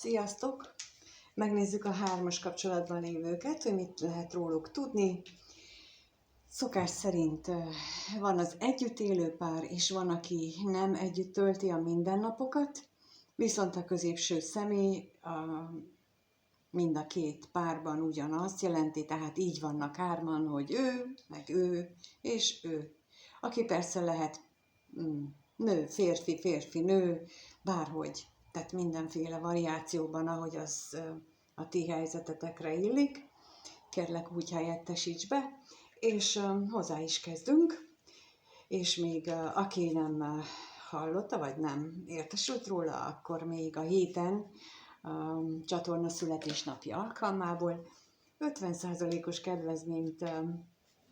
Sziasztok! Megnézzük a 3-as kapcsolatban lévőket, hogy mit lehet róluk tudni. Szokás szerint van az együtt élő pár, és van, aki nem együtt tölti a mindennapokat, viszont a középső személy mind a két párban ugyanazt jelenti, tehát így vannak 3-an, hogy ő, meg ő, és ő. Aki persze lehet nő, férfi, férfi, nő, bárhogy. Tehát mindenféle variációban, ahogy az a ti helyzetetekre illik. Kérlek, úgy helyettesíts be, és hozzá is kezdünk. És még aki nem hallotta, vagy nem értesült róla, akkor még a héten csatorna születésnapja alkalmából 50%-os kedvezményt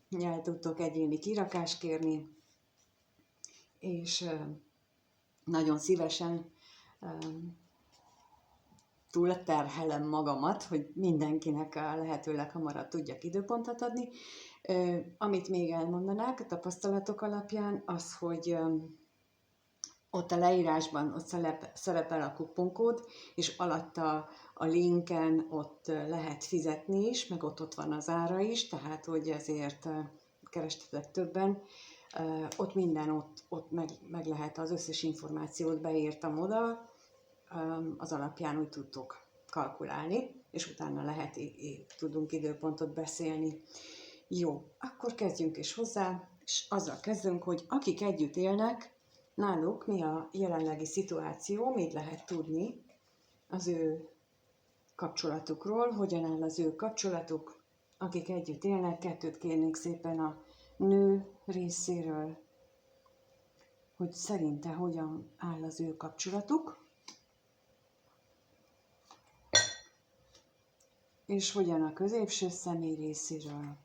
el tudtok egyéni kirakást kérni, és nagyon szívesen túlterhelem magamat, hogy mindenkinek a lehető leghamarabb tudjak időpontot adni. Amit még elmondanák a tapasztalatok alapján, az, hogy ott a leírásban ott szerepel a kuponkód, és alatta a linken ott lehet fizetni is, meg ott van az ára is, tehát hogy ezért kerestetek többen. Ott minden, ott meg lehet, az összes információt beírtam oda, az alapján úgy tudtok kalkulálni, és utána tudunk időpontot beszélni. Jó, akkor kezdjünk is hozzá, és azzal kezdünk, hogy akik együtt élnek, náluk mi a jelenlegi szituáció, mit lehet tudni az ő kapcsolatukról, hogyan áll az ő kapcsolatuk, akik együtt élnek. 2 kérnék szépen a nő részéről, hogy szerinte hogyan áll az ő kapcsolatuk, és hogyan a középső személy részéről.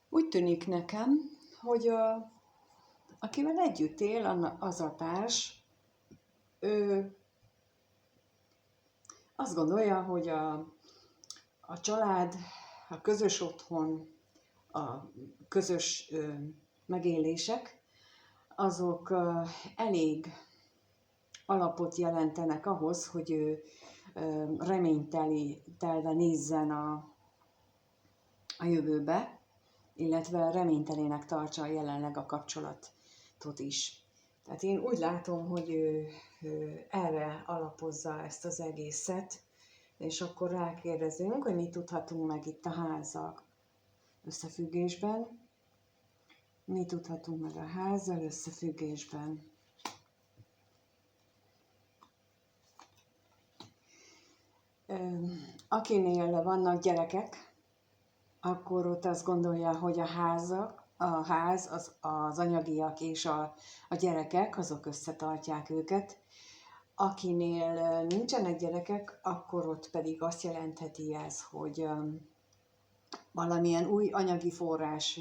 Úgy tűnik nekem, hogy akivel együtt él, az a társ, ő azt gondolja, hogy a család, a közös otthon, a közös megélések, azok elég alapot jelentenek ahhoz, hogy ő reménytelve nézzen a jövőbe, illetve reménytelének tartsa jelenleg a kapcsolatot is. Tehát én úgy látom, hogy ő erre alapozza ezt az egészet, és akkor rákérdezünk, hogy mit tudhatunk meg itt a házzal összefüggésben. Mi tudhatunk meg a házzal összefüggésben? Akinél vannak gyerekek, akkor ott azt gondolja, hogy a ház, az anyagiak és a gyerekek, azok összetartják őket. Akinél nincsenek gyerekek, akkor ott pedig azt jelentheti ez, hogy valamilyen új anyagi forrás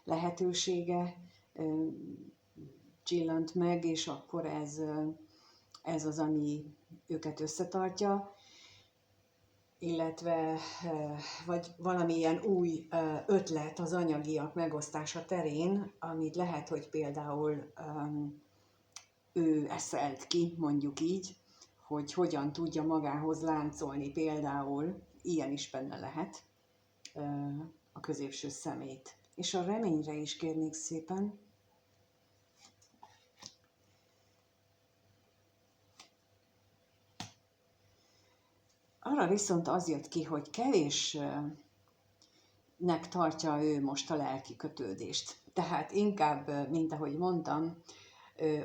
lehetősége csillant meg, és akkor ez az, ami őket összetartja, illetve vagy valamilyen új ötlet az anyagiak megosztása terén, amit lehet, hogy például ő eszelt ki, mondjuk így, hogy hogyan tudja magához láncolni, például ilyen is benne lehet a középső szemét. És a reményre is kérnék szépen. Arra viszont az jött ki, hogy kevésnek tartja ő most a lelki kötődést. Tehát inkább, mint ahogy mondtam,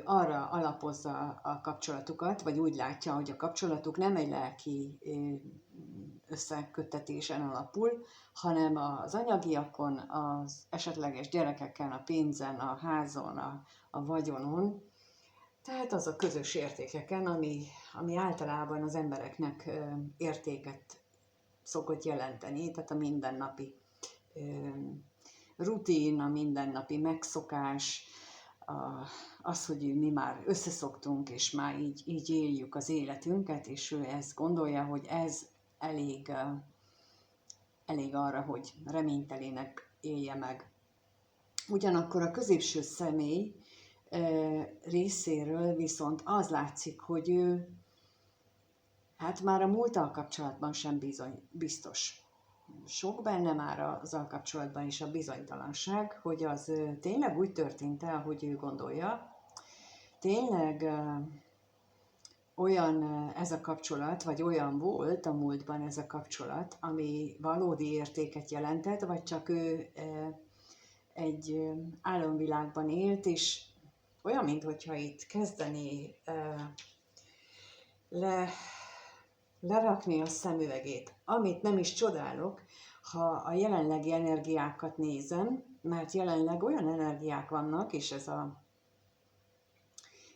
arra alapozza a kapcsolatukat, vagy úgy látja, hogy a kapcsolatuk nem egy lelki összeköttetésen alapul, hanem az anyagiakon, az esetleges gyerekeken, a pénzen, a házon, a vagyonon, tehát az a közös értékeken, ami általában az embereknek értéket szokott jelenteni, tehát a mindennapi rutin, a mindennapi megszokás, az, hogy mi már összeszoktunk, és már így éljük az életünket, és ő ezt gondolja, hogy ez elég arra, hogy reménytelének élje meg Ugyanakkor a középső személy részéről viszont az látszik, hogy ő hát már a múlttal kapcsolatban sem biztos. Sok benne már azzal kapcsolatban is a bizonytalanság, hogy az tényleg úgy történt-e, ahogy ő gondolja. Tényleg olyan ez a kapcsolat, vagy olyan volt a múltban ez a kapcsolat, ami valódi értéket jelentett, vagy csak ő egy álomvilágban élt, és olyan, mintha itt kezdeni lerakni a szemüvegét, amit nem is csodálok, ha a jelenlegi energiákat nézem, mert jelenleg olyan energiák vannak, és ez a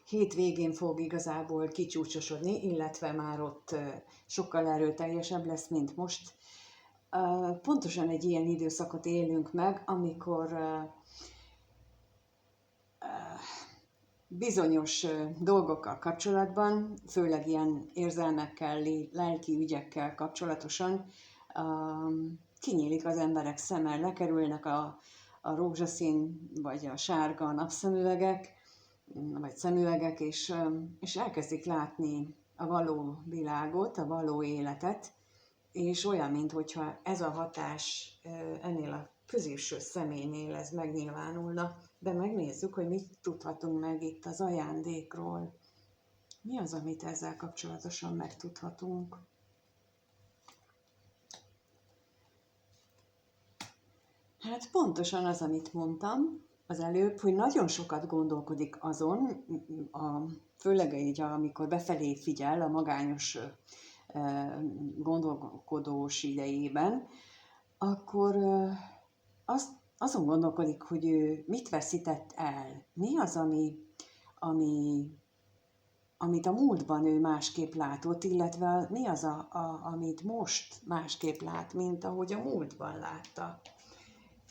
hét végén fog igazából kicsúcsosodni, illetve már ott sokkal erőteljesebb lesz, mint most. Pontosan egy ilyen időszakot élünk meg, amikor bizonyos dolgokkal kapcsolatban, főleg ilyen érzelmekkel, lelki ügyekkel kapcsolatosan kinyílik az emberek szeme, lekerülnek a rózsaszín vagy a sárga napszemüvegek, vagy szemüvegek, és elkezdik látni a való világot, a való életet, és olyan, mintha ez a hatás ennél a középső személynél ez megnyilvánulna, de megnézzük, hogy mit tudhatunk meg itt az ajándékról. Mi az, amit ezzel kapcsolatosan megtudhatunk? Hát pontosan az, amit mondtam az előbb, hogy nagyon sokat gondolkodik azon, főleg így, amikor befelé figyel a magányos gondolkodós idejében, akkor azon gondolkodik, hogy ő mit veszített el. Mi az, amit a múltban ő másképp látott, illetve mi az, amit most másképp lát, mint ahogy a múltban látta.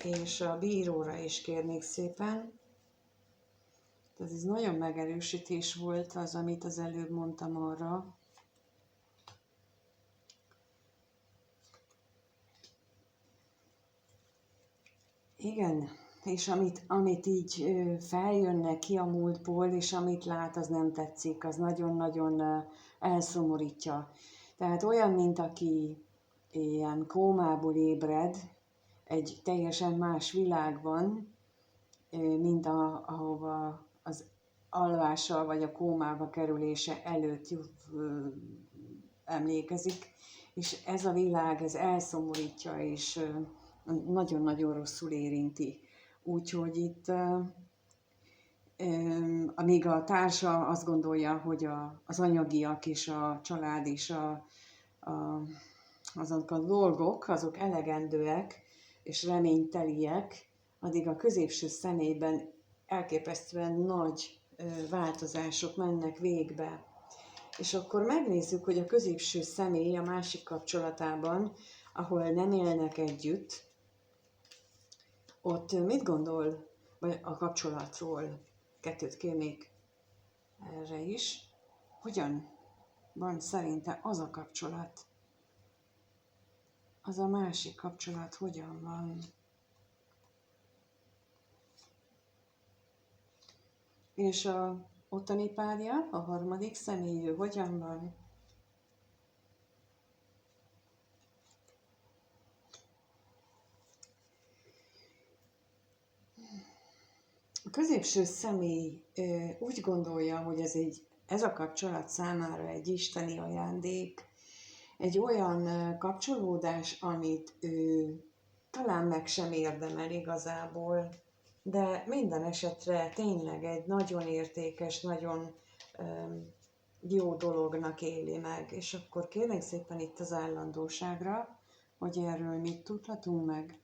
És a bíróra is kérnék szépen. Ez nagyon megerősítés volt az, amit az előbb mondtam arra. Igen, és amit így feljön neki a múltból, és amit lát, az nem tetszik, az nagyon-nagyon elszomorítja. Tehát olyan, mint aki ilyen kómából ébred, egy teljesen más világban, mint ahova az alvással vagy a kómába kerülése előtt emlékezik, és ez a világ, ez elszomorítja, és nagyon-nagyon rosszul érinti. Úgyhogy itt, amíg a társa azt gondolja, hogy az anyagiak és a család és azok a dolgok, azok elegendőek és reményteliek, addig a középső személyben elképesztően nagy változások mennek végbe. És akkor megnézzük, hogy a középső személy a másik kapcsolatában, ahol nem élnek együtt, ott mit gondol a kapcsolatról? Kettőt kérnék erre is. Hogyan van szerinte az a kapcsolat? Az a másik kapcsolat hogyan van? És a ottani párja, a harmadik személyű hogyan van? A középső személy úgy gondolja, hogy ez a kapcsolat számára egy isteni ajándék, egy olyan kapcsolódás, amit ő talán meg sem érdemel igazából, de minden esetre tényleg egy nagyon értékes, nagyon jó dolognak éli meg. És akkor kérlek szépen itt az állandóságra, hogy erről mit tudhatunk meg.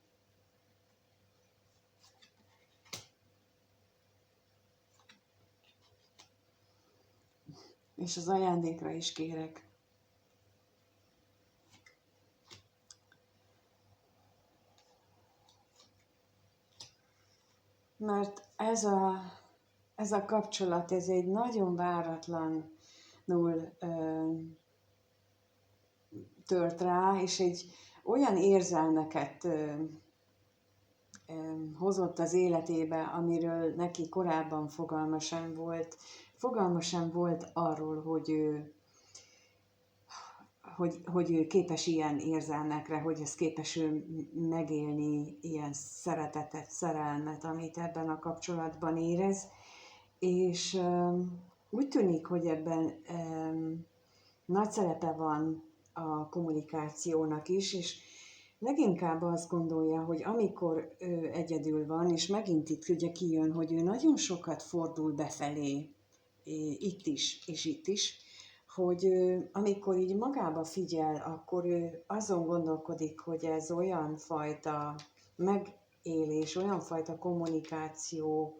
És az ajándékra is kérek. Mert ez a kapcsolat, ez egy nagyon váratlanul tört rá, és egy olyan érzelmeket hozott az életébe, amiről neki korábban fogalma sem volt arról, hogy ő képes ilyen érzelmekre, hogy ez képes ő megélni ilyen szeretetet, szerelmet, amit ebben a kapcsolatban érez, és úgy tűnik, hogy ebben nagy szerepe van a kommunikációnak is, és leginkább azt gondolja, hogy amikor ő egyedül van, és megint itt ugye kijön, hogy ő nagyon sokat fordul befelé, itt is, és itt is, hogy amikor így magába figyel, akkor ő azon gondolkodik, hogy ez olyan fajta megélés, olyan fajta kommunikáció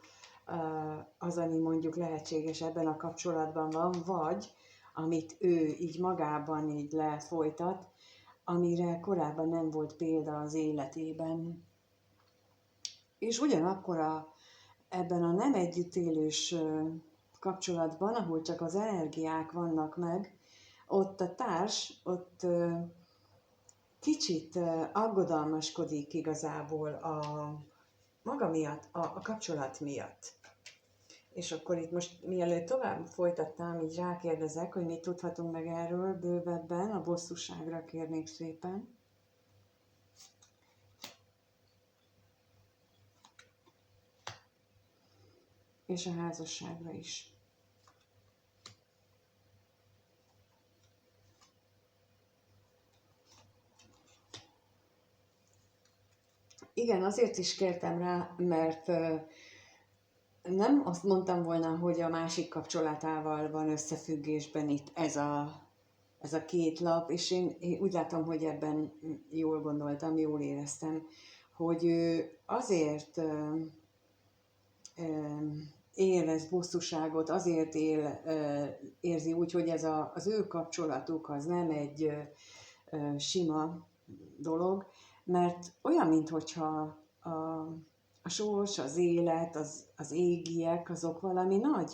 az, ami mondjuk lehetséges ebben a kapcsolatban van, vagy amit ő így magában így lefolytat, amire korábban nem volt példa az életében. És ugyanakkor ebben a nem együttélős kapcsolatban, ahol csak az energiák vannak meg, ott a társ, ott kicsit aggodalmaskodik igazából a maga miatt, a kapcsolat miatt. És akkor itt most, mielőtt tovább folytatnám, így rákérdezek, hogy mit tudhatunk meg erről bővebben, a bosszúságra kérnék szépen. És a házasságra is. Igen, azért is kértem rá, mert nem azt mondtam volna, hogy a másik kapcsolatával van összefüggésben itt ez a két lap, és én úgy látom, hogy ebben jól gondoltam, jól éreztem, hogy ő azért érez bosszúságot, azért érzi úgy, hogy ez az ő kapcsolatuk az nem egy sima dolog, mert olyan, minthogyha a sors, az élet, az égiek, azok valami nagy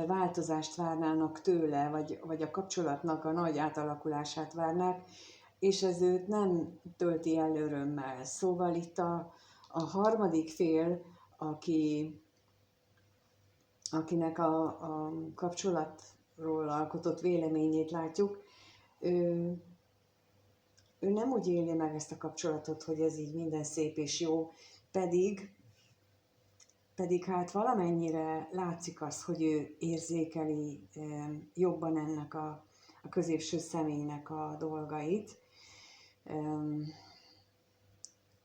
változást várnának tőle, vagy a kapcsolatnak a nagy átalakulását várnák, és ez őt nem tölti el örömmel. Szóval itt a harmadik fél, akinek a kapcsolatról alkotott véleményét látjuk, ő nem úgy éli meg ezt a kapcsolatot, hogy ez így minden szép és jó, pedig hát valamennyire látszik az, hogy ő érzékeli jobban ennek a középső személynek a dolgait,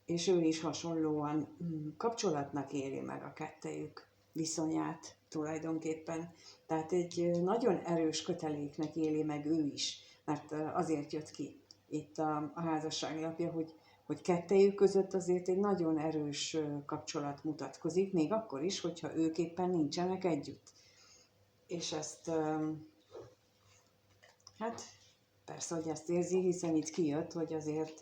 és ő is hasonlóan kapcsolatnak éli meg a kettejük viszonyát tulajdonképpen. Tehát egy nagyon erős köteléknek éli meg ő is, mert azért jött ki itt a házasságlapja, hogy kettejük között azért egy nagyon erős kapcsolat mutatkozik, még akkor is, hogyha ők éppen nincsenek együtt. És ezt, hát persze, hogy ezt érzi, hiszen itt kijött, hogy azért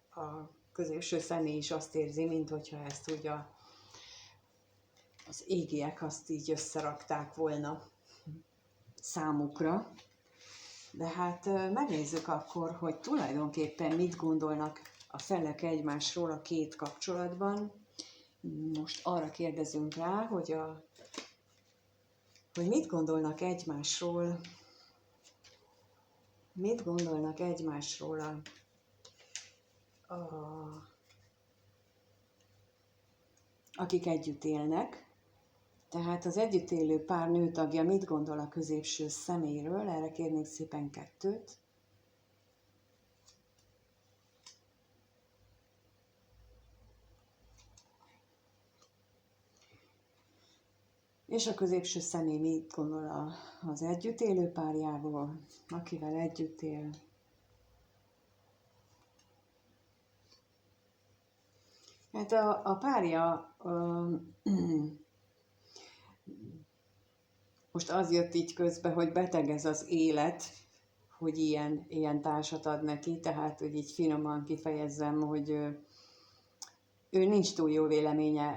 a középső személy is azt érzi, mint hogyha ezt úgy az égiek azt így összerakták volna számukra. De hát megnézzük akkor, hogy tulajdonképpen mit gondolnak a felek egymásról a két kapcsolatban. Most arra kérdezünk rá, hogy mit gondolnak egymásról, akik együtt élnek. Tehát az együtt élő pár nőtagja mit gondol a középső személyről? Erre kérnék szépen 2. És a középső személy mit gondol az együtt élő párjáról, akivel együtt él? Hát a párja most az jött így közbe, hogy beteg ez az élet, hogy ilyen társat ad neki, tehát hogy így finoman kifejezzem, hogy ő nincs túl jó véleménye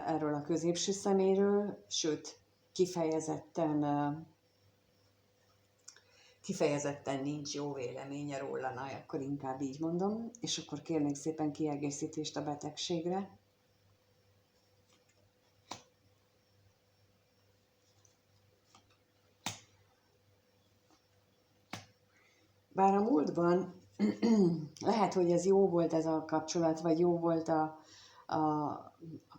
erről a középső szeméről, sőt, kifejezetten nincs jó véleménye róla, na, akkor inkább így mondom, és akkor kérnék szépen kiegészítést a betegségre. Bár a múltban lehet, hogy ez jó volt ez a kapcsolat, vagy jó volt a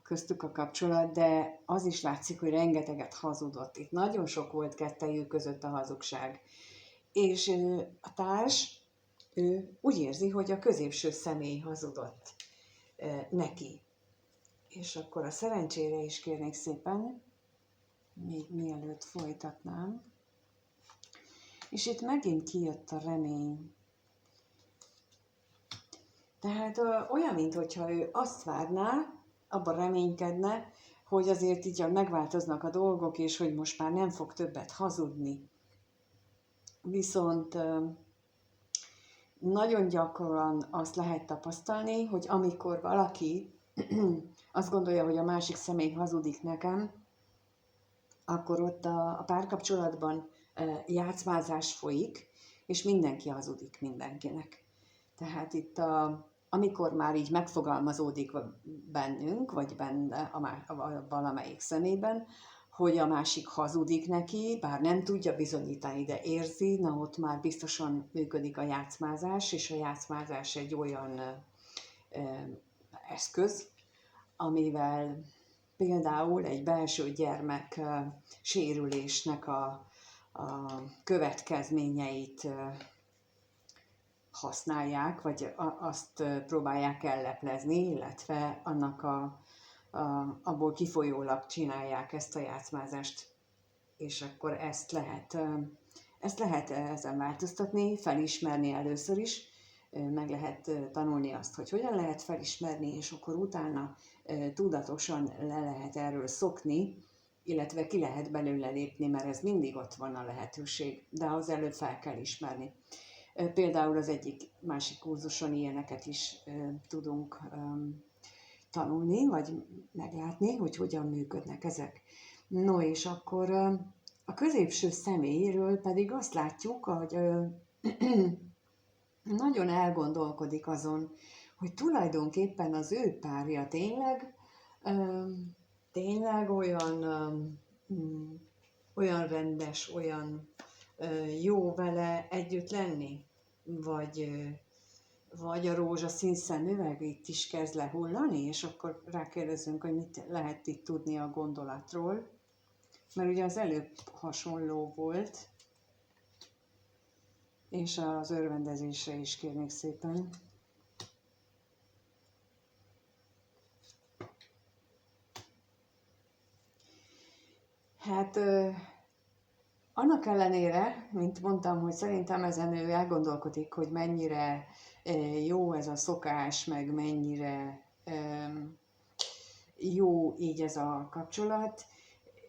köztük a kapcsolat, de az is látszik, hogy rengeteget hazudott. Itt nagyon sok volt kettejük között a hazugság. És a társ, ő úgy érzi, hogy a középső személy hazudott neki. És akkor a szerencsére is kérnék szépen, még mielőtt folytatnám. És itt megint kijött a remény. Tehát olyan, mintha ő azt várná, abban reménykedne, hogy azért így megváltoznak a dolgok, és hogy most már nem fog többet hazudni. Viszont nagyon gyakran azt lehet tapasztalni, hogy amikor valaki azt gondolja, hogy a másik személy hazudik nekem, akkor ott a párkapcsolatban játszmázás folyik, és mindenki hazudik mindenkinek. Tehát itt amikor már így megfogalmazódik bennünk, vagy benne a valamelyik szemében, hogy a másik hazudik neki, bár nem tudja bizonyítani, de érzi, na ott már biztosan működik a játszmázás, és a játszmázás egy olyan eszköz, amivel például egy belső gyermek sérülésnek a következményeit használják, vagy azt próbálják elleplezni, illetve annak abból kifolyólag csinálják ezt a játszmázást. És akkor ezt lehet ezen változtatni, felismerni először is, meg lehet tanulni azt, hogy hogyan lehet felismerni, és akkor utána tudatosan le lehet erről szokni, illetve ki lehet belőle lépni, mert ez mindig ott van a lehetőség, de az előbb fel kell ismerni. Például az egyik másik kurzuson ilyeneket is tudunk tanulni, vagy meglátni, hogy hogyan működnek ezek. No, és akkor a középső személyről pedig azt látjuk, hogy nagyon elgondolkodik azon, hogy tulajdonképpen az ő párja tényleg olyan rendes, olyan jó vele együtt lenni, vagy a rózsaszín szemüveg itt is kezd lehullani, és akkor rákérdezünk, hogy mit lehet itt tudni a gondolatról, mert ugye az előbb hasonló volt, és az örvendezésre is kérnék szépen. Hát annak ellenére, mint mondtam, hogy szerintem ezen ő elgondolkodik, hogy mennyire jó ez a szokás, meg mennyire jó így ez a kapcsolat.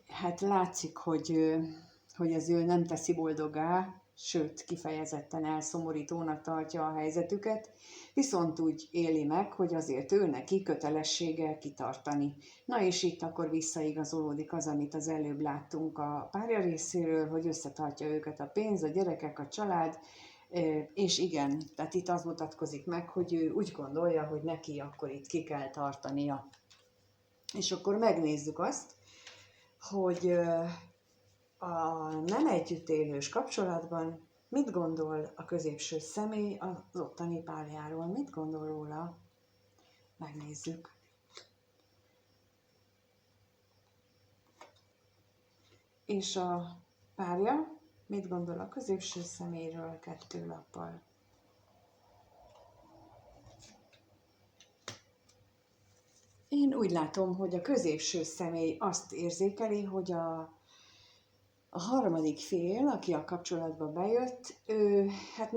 Hát látszik, hogy az ő nem teszi boldoggá, sőt, kifejezetten elszomorítónak tartja a helyzetüket, viszont úgy éli meg, hogy azért ő neki kötelessége kitartani. Na és itt akkor visszaigazolódik az, amit az előbb láttunk a párja részéről, hogy összetartja őket a pénz, a gyerekek, a család, és igen, tehát itt az mutatkozik meg, hogy ő úgy gondolja, hogy neki akkor itt ki kell tartania. És akkor megnézzük azt, hogy a nem együttélős kapcsolatban mit gondol a középső személy az ottani párjáról, mit gondol róla? Megnézzük. És a párja mit gondol a középső személyről 2 lappal? Én úgy látom, hogy a középső személy azt érzékeli, hogy a harmadik fél, aki a kapcsolatba bejött, ő hát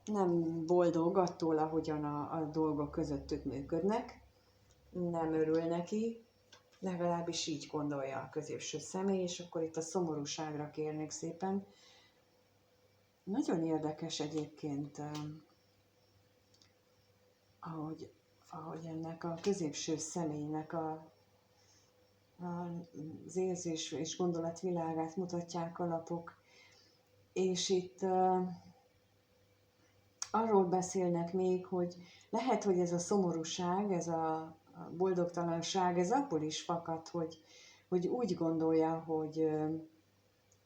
nem boldog attól, ahogyan a dolgok közöttük működnek, nem örül neki, legalábbis így gondolja a középső személy, és akkor itt a szomorúságra kérnék szépen. Nagyon érdekes egyébként, ahogy ennek a középső személynek az érzés és gondolatvilágát mutatják a lapok. És itt arról beszélnek még, hogy lehet, hogy ez a szomorúság, ez a boldogtalanság, ez abból is fakad, hogy úgy gondolja,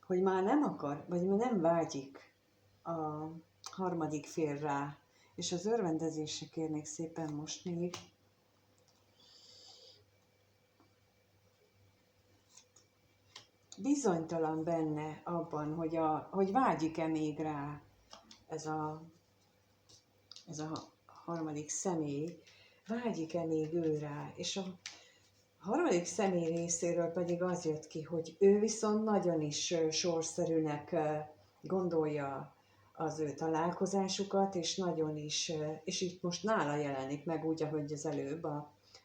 hogy már nem akar, vagy nem vágyik a harmadik félre és az örvendezésre kérnék szépen most még. Bizonytalan benne abban, hogy vágyik-e még rá ez a harmadik személy, vágyik-e még ő rá, és a harmadik személy részéről pedig az jött ki, hogy ő viszont nagyon is sorszerűnek gondolja az ő találkozásukat, és nagyon is, és itt most nála jelenik meg úgy, ahogy az előbb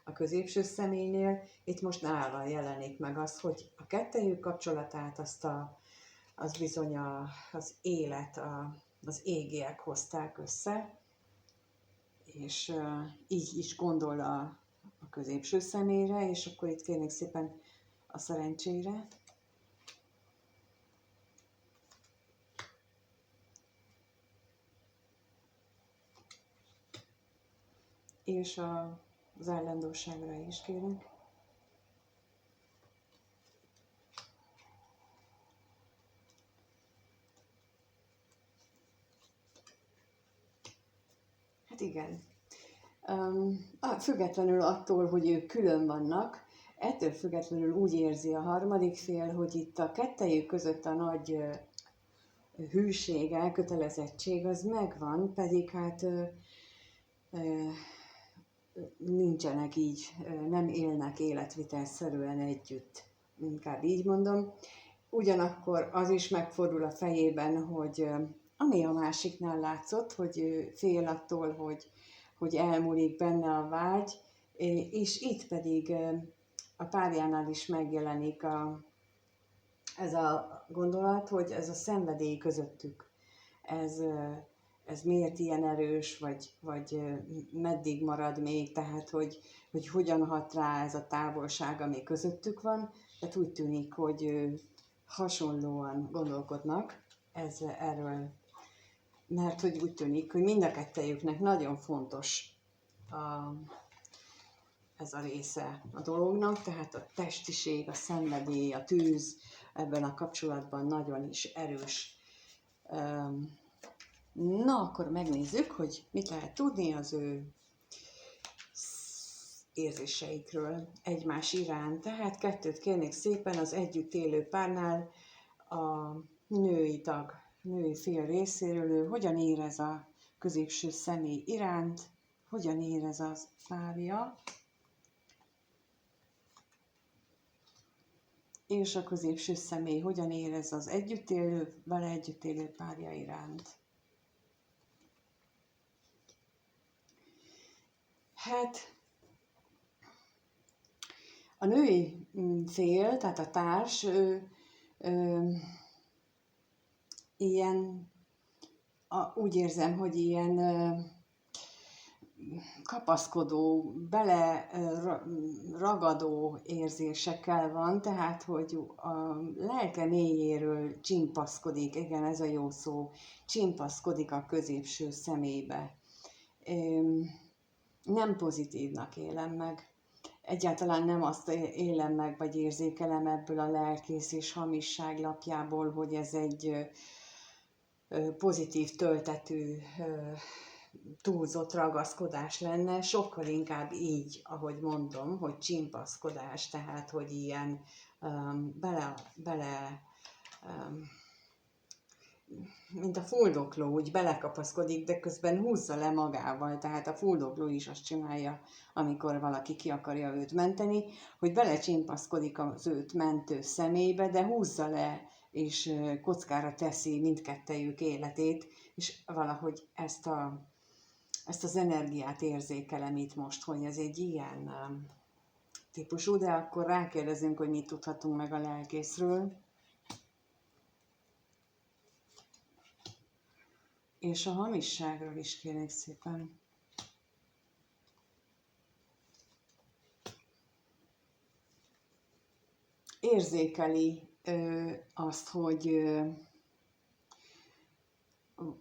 a középső személynél, itt most nála jelenik meg az, hogy a kettejük kapcsolatát az bizony az élet, az égiek hozták össze, és így is gondol a középső személyre, és akkor itt kérnék szépen a szerencsére. És az állandóságra is kérünk. Hát igen. Függetlenül attól, hogy ők külön vannak, ettől függetlenül úgy érzi a harmadik fél, hogy itt a kettejük között a nagy hűség, elkötelezettség az megvan, pedig hát nincsenek így, nem élnek életvitelszerűen együtt, inkább így mondom. Ugyanakkor az is megfordul a fejében, hogy ami a másiknál látszott, hogy ő fél attól, hogy elmúlik benne a vágy, és itt pedig a párjánál is megjelenik ez a gondolat, hogy ez a szenvedély közöttük, ez miért ilyen erős, vagy meddig marad még, tehát hogy hogyan hat rá ez a távolság, ami közöttük van, tehát úgy tűnik, hogy hasonlóan gondolkodnak erről, mert hogy úgy tűnik, hogy mind a kettejüknek nagyon fontos ez a része a dolognak, tehát a testiség, a szenvedély, a tűz ebben a kapcsolatban nagyon is erős. Na, akkor megnézzük, hogy mit lehet tudni az ő érzéseikről egymás iránt. Tehát kettőt kérnék szépen az együtt élő párnál a női fél részéről, ő hogyan érez a középső személy iránt, hogyan érez az párja, és a középső személy hogyan érez az vele együtt élő párja iránt. Hát a női fél, tehát a társ, ilyen, úgy érzem, hogy ilyen kapaszkodó, bele ragadó érzésekkel van, tehát hogy a lelke mélyéről csimpaszkodik, igen, ez a jó szó, csimpaszkodik a középső személybe. Nem pozitívnak élem meg. Egyáltalán nem azt élem meg, vagy érzékelem ebből a lelkész és hamisság lapjából, hogy ez egy pozitív töltetű, túlzott ragaszkodás lenne, sokkal inkább így, ahogy mondom, hogy csimpaszkodás, tehát hogy ilyen mint a fuldokló, úgy belekapaszkodik, de közben húzza le magával, tehát a fuldokló is azt csinálja, amikor valaki ki akarja őt menteni, hogy belecsimpaszkodik az őt mentő személybe, de húzza le, és kockára teszi mindkettejük életét, és valahogy ezt az energiát érzékelem itt most, hogy ez egy ilyen típusú, de akkor rákérdezünk, hogy mit tudhatunk meg a lelkészről. És a hamisságról is kérnék szépen. Érzékeli azt, hogy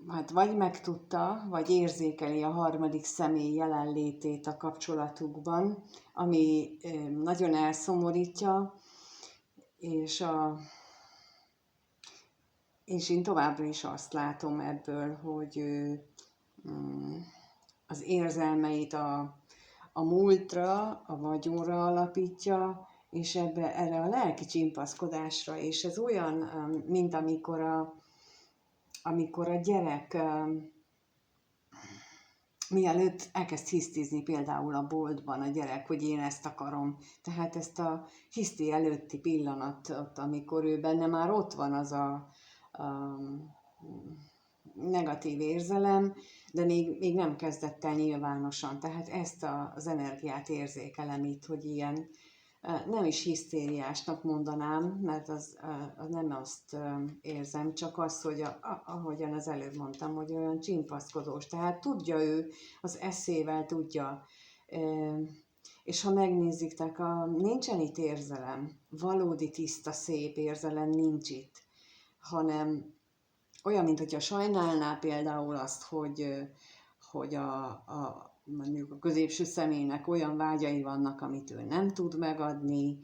hát vagy megtudta, vagy érzékeli a harmadik személy jelenlétét a kapcsolatukban, ami nagyon elszomorítja, és és én továbbra is azt látom ebből, hogy ő az érzelmeit a múltra, a vagyonra alapítja, és erre a lelki csimpaszkodásra, és ez olyan, mint amikor a gyerek mielőtt elkezd hisztizni például a boltban a gyerek, hogy én ezt akarom. Tehát ezt a hiszti előtti pillanatot, amikor ő benne már ott van az a negatív érzelem, de még nem kezdett el nyilvánosan. Tehát ezt az energiát érzékelem itt, hogy ilyen nem is hisztériásnak mondanám, mert az nem azt érzem, csak az, hogy ahogyan az előbb mondtam, hogy olyan csimpaszkodós. Tehát tudja ő, az eszével tudja. És ha megnézitek, nincsen itt érzelem, valódi tiszta, szép érzelem nincs itt, hanem olyan, mint hogyha sajnálná például azt, hogy mondjuk a középső személynek olyan vágyai vannak, amit ő nem tud megadni,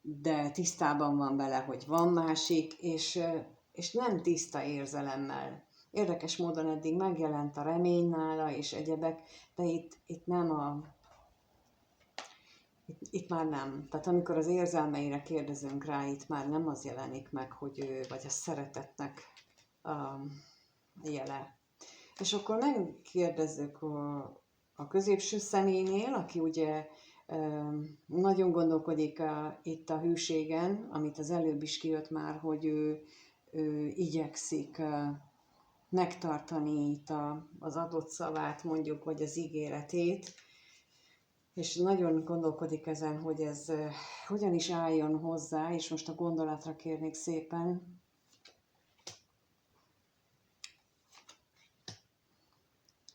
de tisztában van vele, hogy van másik, és nem tiszta érzelemmel. Érdekes módon eddig megjelent a remény nála, és egyebek, de itt nem itt már nem. Tehát amikor az érzelmeire kérdezünk rá, itt már nem az jelenik meg, hogy ő, vagy a szeretetnek a jele. És akkor megkérdezzük a középső személynél, aki ugye nagyon gondolkodik itt a hűségen, amit az előbb is kijött már, hogy ő igyekszik megtartani itt az adott szavát mondjuk, vagy az ígéretét, és nagyon gondolkodik ezen, hogy ez hogyan is álljon hozzá, és most a gondolatra kérnék szépen.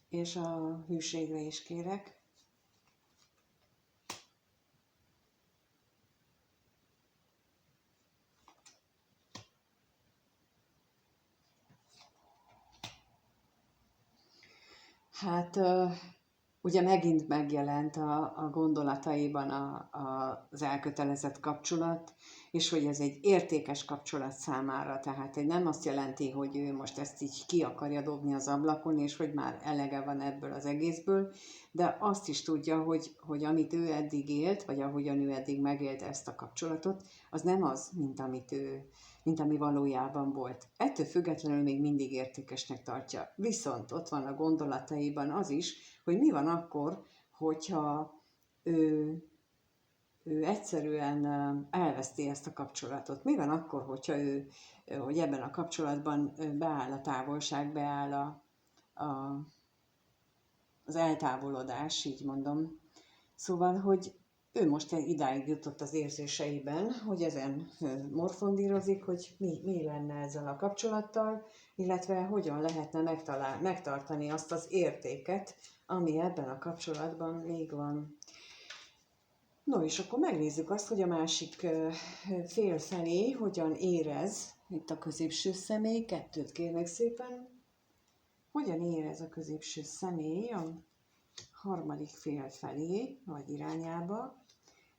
És a hűségre is kérek. Hát ugye megint megjelent a gondolataiban az elkötelezett kapcsolat, és hogy ez egy értékes kapcsolat számára, tehát nem azt jelenti, hogy ő most ezt így ki akarja dobni az ablakon, és hogy már elege van ebből az egészből, de azt is tudja, hogy amit ő eddig élt, vagy ahogyan ő eddig megélt ezt a kapcsolatot, az nem az, mint ami valójában volt. Ettől függetlenül még mindig értékesnek tartja. Viszont ott van a gondolataiban az is, hogy mi van akkor, hogyha ő egyszerűen elveszti ezt a kapcsolatot. Mi van akkor, hogyha hogy ebben a kapcsolatban beáll a távolság, beáll az eltávolodás, így mondom. Szóval, hogy ő most idáig jutott az érzéseiben, hogy ezen morfondírozik, hogy mi lenne ezzel a kapcsolattal, illetve hogyan lehetne megtartani azt az értéket, ami ebben a kapcsolatban még van. No, és akkor megnézzük azt, hogy a másik fél felé hogyan érez, itt a középső személy, kettőt kérnek szépen, hogyan érez a középső személy a harmadik fél felé, vagy irányába,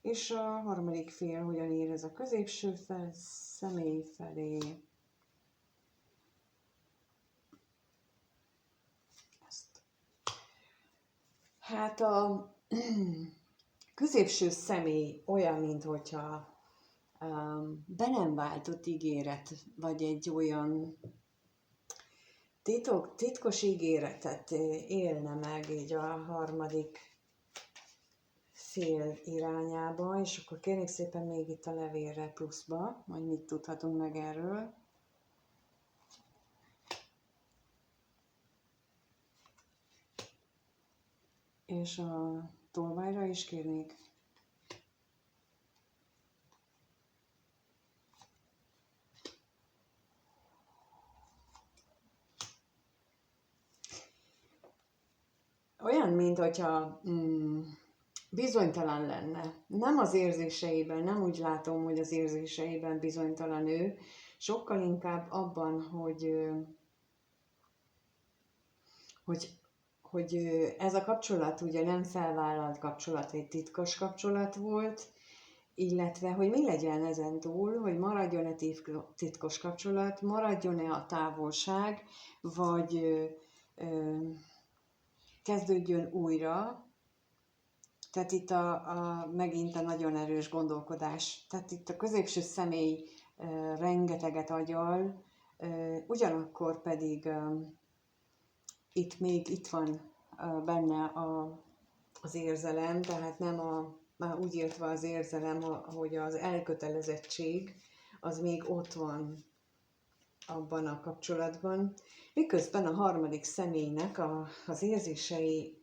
és a harmadik fél hogyan érez a középső személy felé. Hát a középső személy olyan, mintha be nem váltott ígéret, vagy egy olyan titkos ígéretet élne meg így a harmadik fél irányába, és akkor kérnék szépen még itt a levélre pluszba, hogy mit tudhatunk meg erről. És a tolvajra is kérnék. Olyan, mint hogyha bizonytalan lenne. Nem az érzéseiben, nem úgy látom, hogy az érzéseiben bizonytalan ő, sokkal inkább abban, hogy ez a kapcsolat ugye nem felvállalt kapcsolat, egy titkos kapcsolat volt, illetve hogy mi legyen ezen túl, hogy maradjon-e titkos kapcsolat, maradjon-e a távolság, vagy kezdődjön újra. Tehát itt megint a nagyon erős gondolkodás. Tehát itt a középső személy rengeteget agyal, ugyanakkor pedig itt van benne az érzelem, tehát nem már úgy értve az érzelem, hogy az elkötelezettség az még ott van abban a kapcsolatban, miközben a harmadik személynek az érzései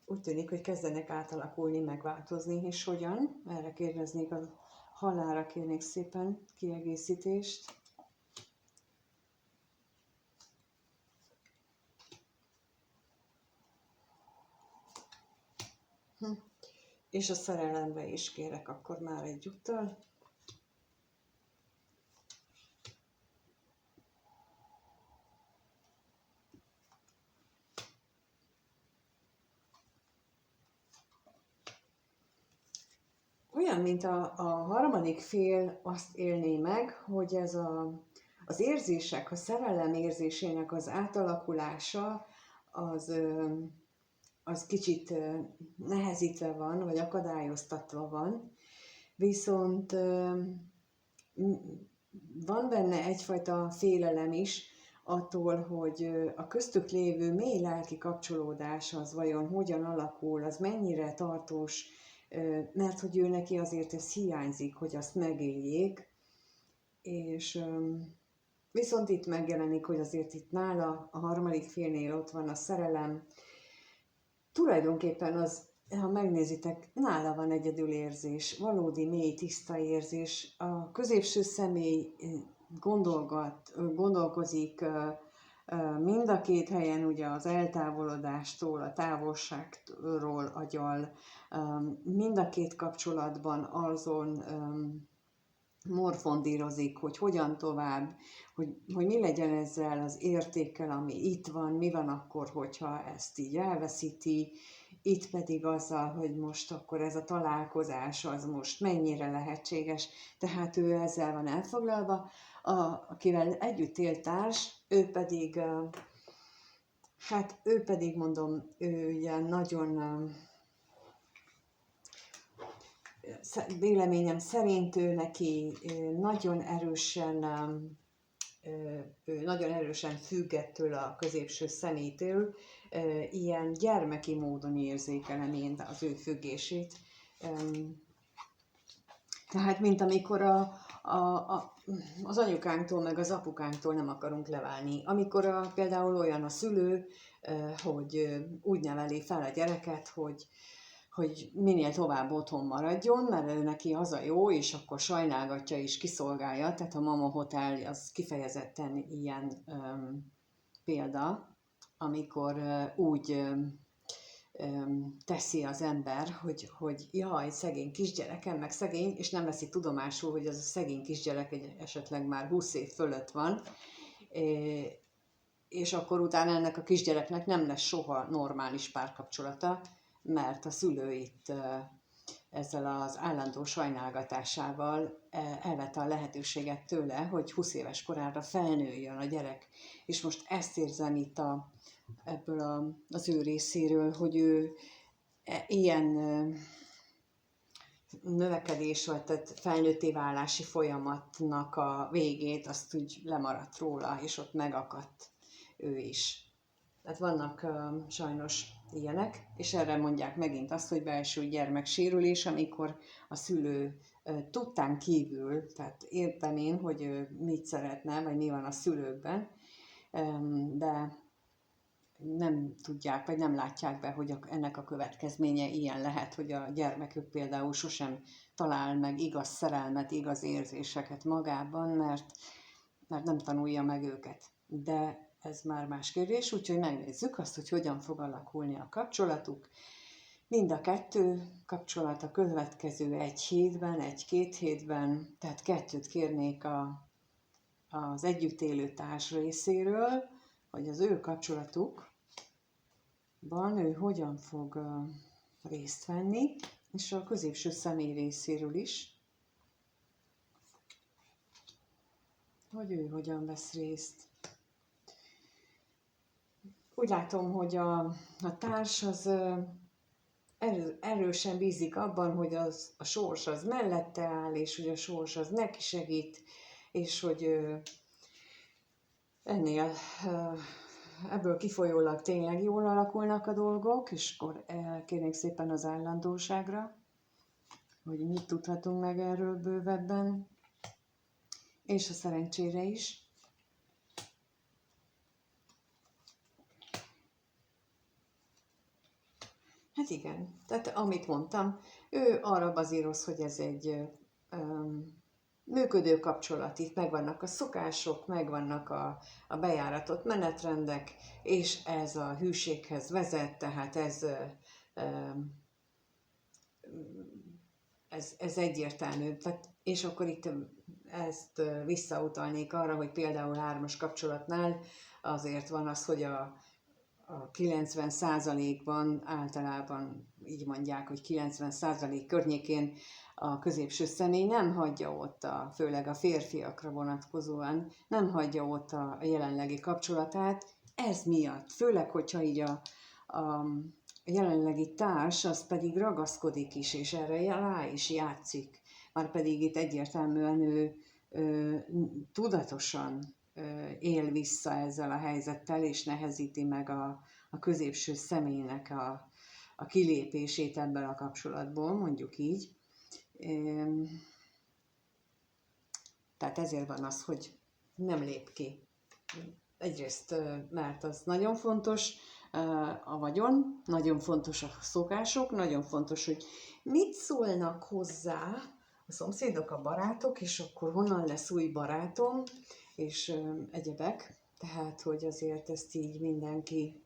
úgy tűnik, hogy kezdenek átalakulni, megváltozni, és hogyan? Erre kérdeznék, a halálra kérnék szépen kiegészítést. És a szerelemre is kérek akkor már egyúttal. Olyan, mint a harmadik fél azt élné meg, hogy ez az érzések, a szerelem érzésének az átalakulása az kicsit nehezítve van, vagy akadályoztatva van, viszont van benne egyfajta félelem is attól, hogy a köztük lévő mély lelki kapcsolódás az vajon hogyan alakul, az mennyire tartós, mert hogy ő neki azért ez hiányzik, hogy azt megéljék, és viszont itt megjelenik, hogy azért itt nála, a harmadik félnél ott van a szerelem. Tulajdonképpen ha megnézitek, nála van egyedül érzés, valódi mély, tiszta érzés. A középső személy gondolkozik mind a két helyen, ugye az eltávolodástól, a távolságról agyal, mind a két kapcsolatban azon morfondírozik, hogy hogyan tovább, hogy mi legyen ezzel az értékkel, ami itt van, mi van akkor, hogyha ezt így elveszíti, itt pedig azzal, hogy most akkor ez a találkozás az most mennyire lehetséges, tehát ő ezzel van elfoglalva, akivel együtt él társ, ő pedig mondom, ő ugye nagyon véleményem szerint ő neki nagyon erősen függ ettől a középső személytől, ilyen gyermeki módon érzékelem én az ő függését. Tehát, mint amikor az anyukánktól meg az apukánktól nem akarunk leválni. Amikor például olyan a szülő, hogy úgy neveli fel a gyereket, hogy minél tovább otthon maradjon, mert ő neki az a jó, és akkor sajnálgatja és kiszolgálja. Tehát a Mama Hotel az kifejezetten ilyen példa, amikor úgy teszi az ember, hogy jaj, szegény kisgyerekem, meg szegény, és nem veszi tudomásul, hogy az a szegény kisgyerek esetleg már 20 év fölött van, és akkor utána ennek a kisgyereknek nem lesz soha normális párkapcsolata, mert a szülő itt ezzel az állandó sajnálgatásával elvette a lehetőséget tőle, hogy 20 éves korára felnőjön a gyerek. És most ezt érzem itt ebből az ő részéről, hogy ő ilyen növekedés, vagy tehát felnőtté válási folyamatnak a végét, azt úgy lemaradt róla, és ott megakadt ő is. Tehát vannak sajnos ilyenek, és erre mondják megint azt, hogy belső gyermeksérülés, amikor a szülő tudtán kívül, tehát értem én, hogy ő mit szeretne, vagy mi van a szülőkben, de nem tudják, vagy nem látják be, hogy ennek a következménye ilyen lehet, hogy a gyermekük például sosem talál meg igaz szerelmet, igaz érzéseket magában, mert nem tanulja meg őket. De ez már más kérdés, úgyhogy megnézzük azt, hogy hogyan fog alakulni a kapcsolatuk. Mind a kettő kapcsolat a következő 1 hétben, 1-2 hétben, tehát 2 kérnék az együtt élő társ részéről, hogy az ő kapcsolatukban ő hogyan fog részt venni, és a középső személy részéről is, hogy ő hogyan vesz részt. Úgy látom, hogy a társ az erősen bízik abban, hogy a sors az mellette áll, és hogy a sors az neki segít, és hogy ebből kifolyólag tényleg jól alakulnak a dolgok, és akkor kérnék szépen az állandóságra, hogy mit tudhatunk meg erről bővebben, és a szerencsére is. Hát igen, tehát amit mondtam, ő arra bazíroz, hogy ez egy működő kapcsolat, itt megvannak a szokások, megvannak a bejáratott menetrendek, és ez a hűséghez vezet, tehát ez egyértelmű. Tehát, és akkor itt ezt visszautalnék arra, hogy például 3-as kapcsolatnál azért van az, hogy a 90%-ban általában így mondják, hogy 90% környékén a középső személy nem hagyja ott, főleg a férfiakra vonatkozóan, nem hagyja ott a jelenlegi kapcsolatát. Ez miatt, főleg, hogyha így a jelenlegi társ, az pedig ragaszkodik is, és erre rá is játszik. Már pedig itt egyértelműen ő tudatosan él vissza ezzel a helyzettel, és nehezíti meg a középső személynek a kilépését ebből a kapcsolatból, mondjuk így. Tehát ezért van az, hogy nem lép ki. Egyrészt, mert az nagyon fontos, a vagyon, nagyon fontos a szokások, nagyon fontos, hogy mit szólnak hozzá a szomszédok, a barátok, és akkor honnan lesz új barátom, és egyebek. Tehát, hogy azért ezt így mindenki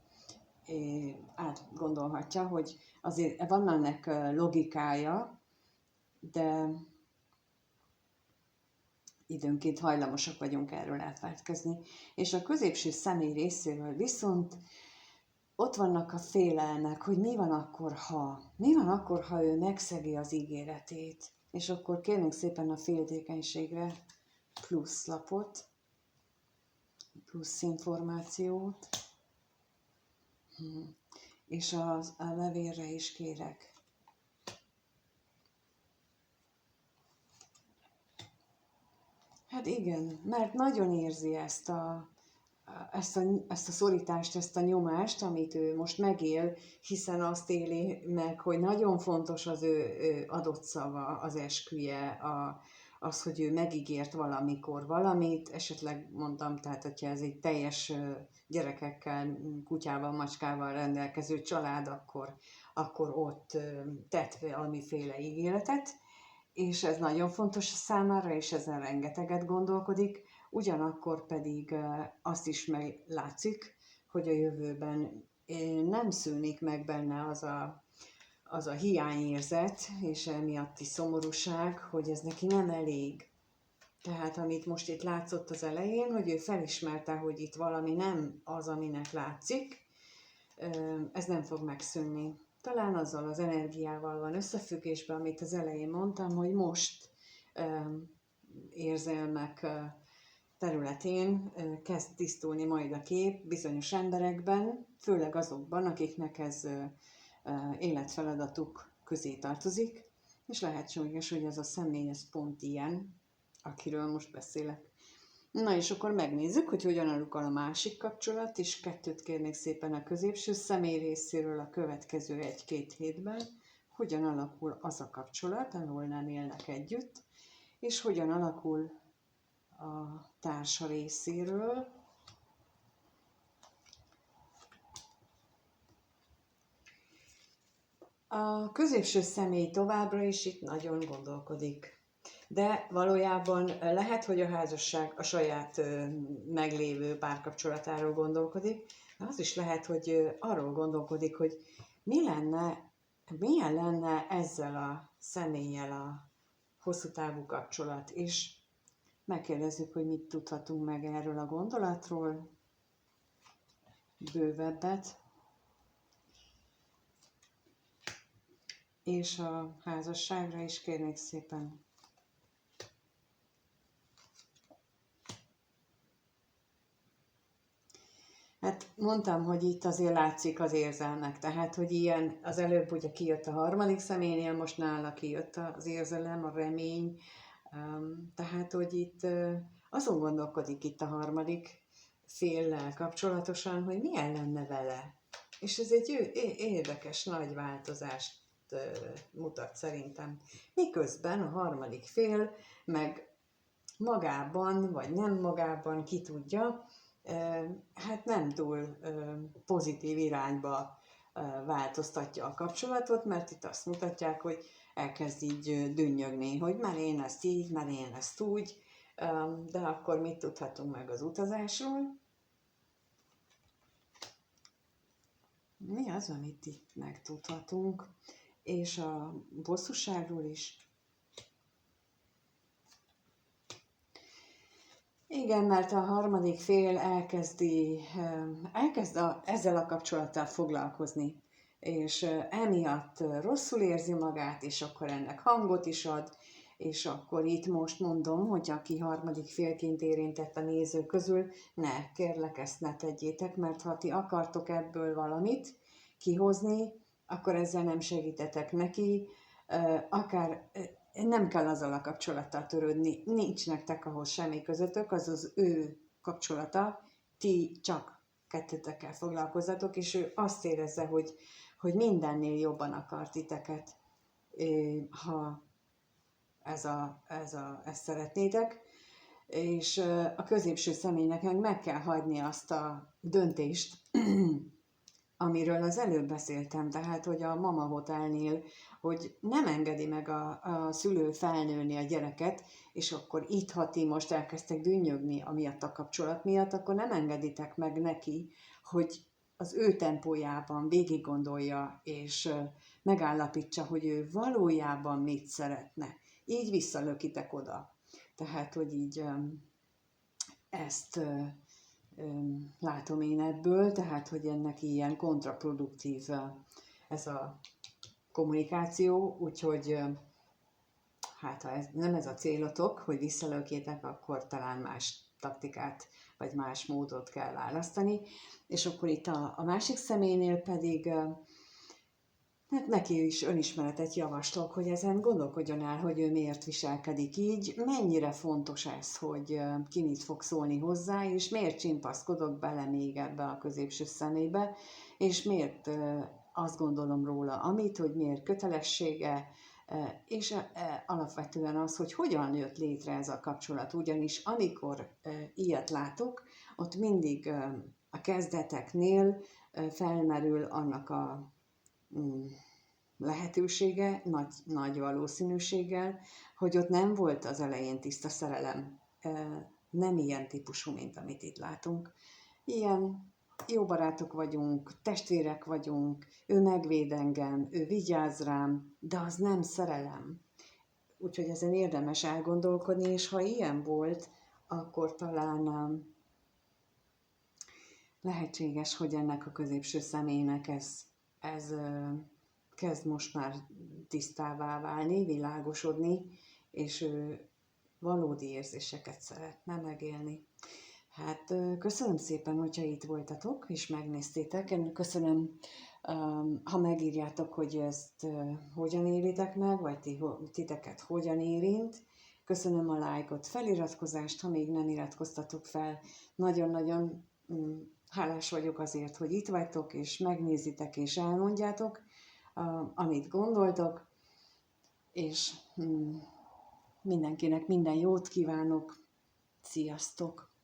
átgondolhatja, hogy azért van ennek logikája, de időnként hajlamosak vagyunk erről elfeledkezni. És a középső személy részéről viszont ott vannak a félelmek, hogy mi van akkor, ha ő megszegi az ígéretét. És akkor kérnénk szépen a féltékenységre plusz lapot, plusz információt, és a levélre is kérek. Hát igen, mert nagyon érzi ezt a szorítást, ezt a nyomást, amit ő most megél, hiszen azt éli meg, hogy nagyon fontos az ő adott szava, az esküje, az, hogy ő megígért valamikor valamit, esetleg mondtam, tehát hogyha ez egy teljes gyerekekkel, kutyával, macskával rendelkező család, akkor ott tett valamiféle ígéretet, és ez nagyon fontos számára, és ezen rengeteget gondolkodik, ugyanakkor pedig azt is meglátszik, hogy a jövőben nem szűnik meg benne az a hiányérzet, és emiatti szomorúság, hogy ez neki nem elég. Tehát amit most itt látszott az elején, hogy ő felismerte, hogy itt valami nem az, aminek látszik, ez nem fog megszűnni. Talán azzal az energiával van összefüggésben, amit az elején mondtam, hogy most érzelmek területén kezd tisztulni majd a kép bizonyos emberekben, főleg azokban, akiknek ez életfeladatuk közé tartozik, és lehetséges, hogy ez a személy ez pont ilyen, akiről most beszélek. Na és akkor megnézzük, hogy hogyan alakul a másik kapcsolat, és 2 kérnék szépen a középső személy részéről a következő 1-2 hétben, hogyan alakul az a kapcsolat, ahol nem élnek együtt, és hogyan alakul a társa részéről. A középső személy továbbra is itt nagyon gondolkodik. De valójában lehet, hogy a házasság a saját meglévő párkapcsolatáról gondolkodik, de az is lehet, hogy arról gondolkodik, hogy milyen lenne ezzel a személlyel a hosszú távú kapcsolat, és megkérdezzük, hogy mit tudhatunk meg erről a gondolatról, bővebbet. és a házasságra is kérnék szépen. Hát mondtam, hogy itt azért látszik az érzelmek, tehát, hogy ilyen, az előbb ugye kijött a harmadik személynél, most nála kijött az érzelem, a remény, tehát, hogy itt azon gondolkodik itt a harmadik féllel kapcsolatosan, hogy milyen lenne vele. És ez egy érdekes, nagy változást mutat szerintem. Miközben a harmadik fél meg magában, vagy nem magában, ki tudja, hát nem túl pozitív irányba változtatja a kapcsolatot, mert itt azt mutatják, hogy elkezd így dünnyögni, hogy már én ezt így, már én ezt úgy, de akkor mit tudhatunk meg az utazásról? Mi az, amit itt megtudhatunk? És a bosszúságról is. Igen, mert a harmadik fél elkezd ezzel a kapcsolattal foglalkozni, és emiatt rosszul érzi magát, és akkor ennek hangot is ad, és akkor itt most mondom, hogy aki harmadik félként érintett a néző közül, kérlek, ezt ne tegyétek, mert ha ti akartok ebből valamit kihozni, akkor ezzel nem segítetek neki, akár nem kell azzal a kapcsolattal törődni, nincs nektek ahhoz semmi közöttök, az az ő kapcsolata, ti csak kettőtekkel foglalkozzatok, és ő azt érezze, hogy mindennél jobban akar titeket, ha ezt szeretnétek, és a középső személynek meg kell hagyni azt a döntést, amiről az előbb beszéltem, tehát, hogy a Mama Hotelnél, hogy nem engedi meg a szülő felnőni a gyereket, és akkor itt, ha ti most elkezdtek dünnyögni amiatt a kapcsolat miatt, akkor nem engeditek meg neki, hogy az ő tempójában végig gondolja, és megállapítsa, hogy ő valójában mit szeretne. Így visszalökitek oda. Tehát, hogy így ezt látom én ebből, tehát, hogy ennek ilyen kontraproduktív ez a kommunikáció, úgyhogy hát ha nem ez a célotok, hogy visszalökjétek, akkor talán más taktikát, vagy más módot kell választani. És akkor itt a másik személynél pedig hát neki is önismeretet javaslok, hogy ezen gondolkodjon el, hogy ő miért viselkedik így, mennyire fontos ez, hogy ki mit fog szólni hozzá, és miért csimpaszkodok bele még ebbe a középső szemébe, és miért azt gondolom róla, hogy miért kötelessége, és alapvetően az, hogy hogyan jött létre ez a kapcsolat. Ugyanis amikor ilyet látok, ott mindig a kezdeteknél felmerül annak a lehetősége, nagy valószínűséggel, hogy ott nem volt az elején tiszta szerelem. Nem ilyen típusú, mint amit itt látunk. Ilyen jó barátok vagyunk, testvérek vagyunk, ő megvéd engem, ő vigyáz rám, de az nem szerelem. Úgyhogy ezen érdemes elgondolkodni, és ha ilyen volt, akkor talán lehetséges, hogy ennek a középső személynek ez kezd most már tisztává válni, világosodni, és ő valódi érzéseket szeretne megélni. Hát köszönöm szépen, hogyha itt voltatok, és megnéztétek. Én köszönöm, ha megírjátok, hogy ezt hogyan élitek meg, vagy titeket hogyan érint. Köszönöm a lájkot, feliratkozást, ha még nem iratkoztatok fel. Nagyon-nagyon hálás vagyok azért, hogy itt vagytok, és megnézitek, és elmondjátok, amit gondoltok, és mindenkinek minden jót kívánok. Sziasztok!